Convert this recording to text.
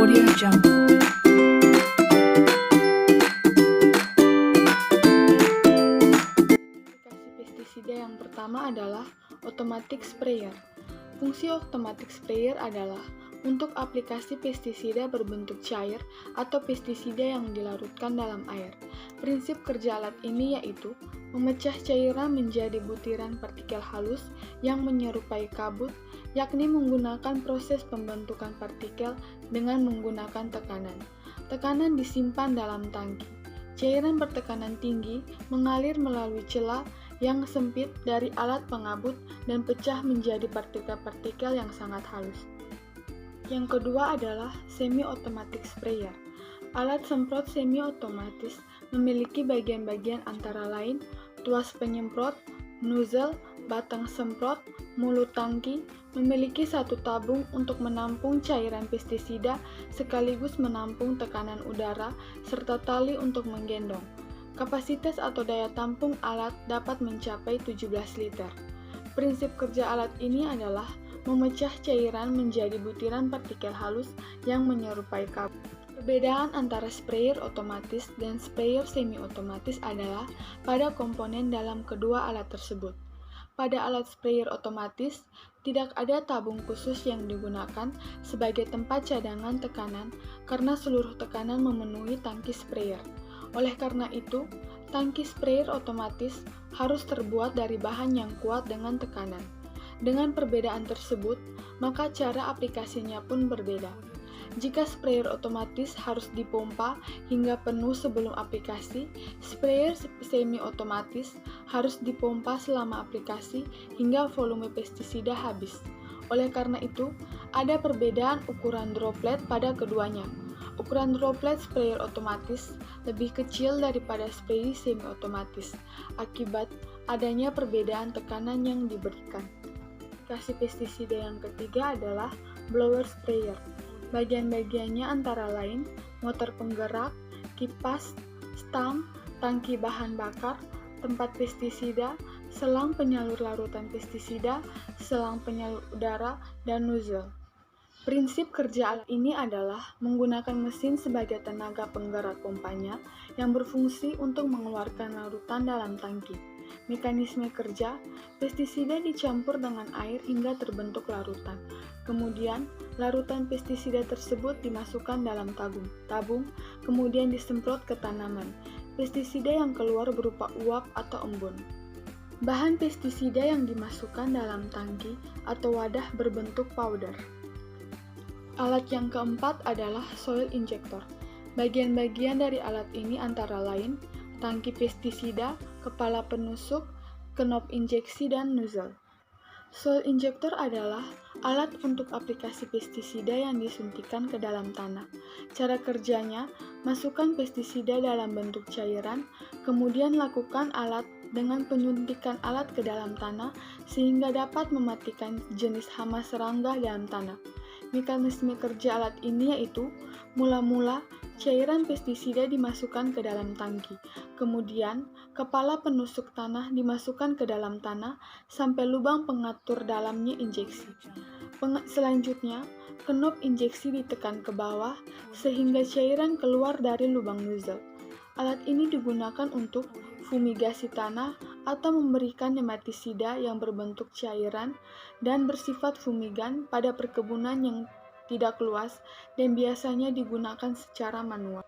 AudioJungle. Aplikasi pestisida yang pertama adalah automatic sprayer. Fungsi automatic sprayer adalah untuk aplikasi pestisida berbentuk cair atau pestisida yang dilarutkan dalam air. Prinsip kerja alat ini yaitu memecah cairan menjadi butiran partikel halus yang menyerupai kabut, yakni menggunakan proses pembentukan partikel dengan menggunakan tekanan. Tekanan disimpan dalam tangki. Cairan bertekanan tinggi mengalir melalui celah yang sempit dari alat pengabut dan pecah menjadi partikel-partikel yang sangat halus. Yang kedua adalah semi-automatic sprayer. Alat semprot semi-otomatis memiliki bagian-bagian antara lain tuas penyemprot, nozzle, batang semprot, mulut tangki, memiliki satu tabung untuk menampung cairan pestisida sekaligus menampung tekanan udara, serta tali untuk menggendong. Kapasitas atau daya tampung alat dapat mencapai 17 liter. Prinsip kerja alat ini adalah memecah cairan menjadi butiran partikel halus yang menyerupai kabut. Perbedaan antara sprayer otomatis dan sprayer semi-otomatis adalah pada komponen dalam kedua alat tersebut. Pada alat sprayer otomatis, tidak ada tabung khusus yang digunakan sebagai tempat cadangan tekanan karena seluruh tekanan memenuhi tangki sprayer. Oleh karena itu, tangki sprayer otomatis harus terbuat dari bahan yang kuat dengan tekanan. Dengan perbedaan tersebut, maka cara aplikasinya pun berbeda. Jika sprayer otomatis harus dipompa hingga penuh sebelum aplikasi, sprayer semi-otomatis harus dipompa selama aplikasi hingga volume pestisida habis. Oleh karena itu, ada perbedaan ukuran droplet pada keduanya. Ukuran droplet sprayer otomatis lebih kecil daripada sprayer semi-otomatis, akibat adanya perbedaan tekanan yang diberikan. Aplikasi pestisida yang ketiga adalah blower sprayer. Bagian-bagiannya antara lain motor penggerak, kipas, stang, tangki bahan bakar, tempat pestisida, selang penyalur larutan pestisida, selang penyalur udara, dan nozzle. Prinsip kerja alat ini adalah menggunakan mesin sebagai tenaga penggerak pompanya yang berfungsi untuk mengeluarkan larutan dalam tangki. Mekanisme kerja, pestisida dicampur dengan air hingga terbentuk larutan. Kemudian, larutan pestisida tersebut dimasukkan dalam tabung, kemudian disemprot ke tanaman. Pestisida yang keluar berupa uap atau embun. Bahan pestisida yang dimasukkan dalam tangki atau wadah berbentuk powder. Alat yang keempat adalah soil injector. Bagian-bagian dari alat ini antara lain tangki pestisida, kepala penusuk, knop injeksi, dan nozzle. Soil injector adalah alat untuk aplikasi pestisida yang disuntikan ke dalam tanah. Cara kerjanya, masukkan pestisida dalam bentuk cairan, kemudian lakukan alat dengan penyuntikan alat ke dalam tanah sehingga dapat mematikan jenis hama serangga dalam tanah. Mekanisme kerja alat ini yaitu mula-mula cairan pestisida dimasukkan ke dalam tangki, kemudian kepala penusuk tanah dimasukkan ke dalam tanah sampai lubang pengatur dalamnya injeksi. Selanjutnya, knop injeksi ditekan ke bawah sehingga cairan keluar dari lubang nozzle. Alat ini digunakan untuk fumigasi tanah atau memberikan nematisida yang berbentuk cairan dan bersifat fumigan pada perkebunan yang tidak luas dan biasanya digunakan secara manual.